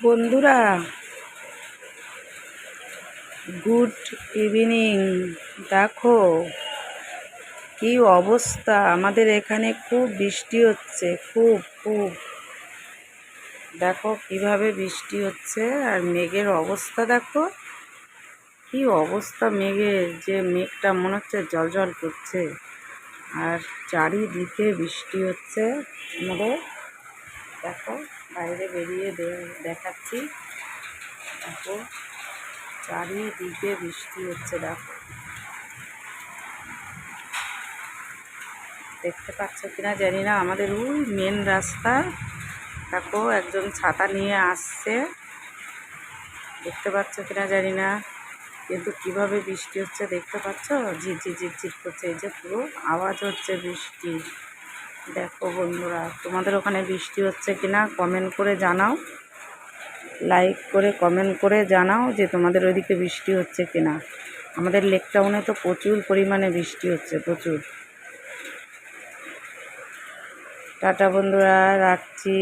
বন্ধুরা, good evening. দেখো কি অবস্থা, আমাদের এখানে খুব বৃষ্টি হচ্ছে, খুব খুব দেখো কিভাবে বৃষ্টি হচ্ছে। আর মেঘের অবস্থা দেখো কি অবস্থা মেঘের, যে মেঘটা মনে হচ্ছে জলজল করছে। আর চারিদিকে বৃষ্টি হচ্ছে আমাদের। দেখো বাইরে বেরিয়ে দেখাচ্ছি, দেখো চারিদিকে বৃষ্টি হচ্ছে। দেখো দেখতে পাচ্ছ কিনা জানি না, আমাদের ওই মেন রাস্তা। দেখো একজন ছাতা নিয়ে আসছে, দেখতে পাচ্ছ কিনা জানি না, কিন্তু কিভাবে বৃষ্টি হচ্ছে দেখতে পাচ্ছ, ঝিরঝির ঝিরঝির করছে। এই যে পুরো আওয়াজ হচ্ছে বৃষ্টি। দেখো বন্ধুরা, তোমাদের ওখানে বৃষ্টি হচ্ছে কিনা কমেন্ট করে জানাও, লাইক করে কমেন্ট করে জানাও যে তোমাদের ওইদিকে বৃষ্টি হচ্ছে কিনা। আমাদের লেক টাউনে তো প্রচুর পরিমাণে বৃষ্টি হচ্ছে, প্রচুর। টাটা বন্ধুরা, রাখছি।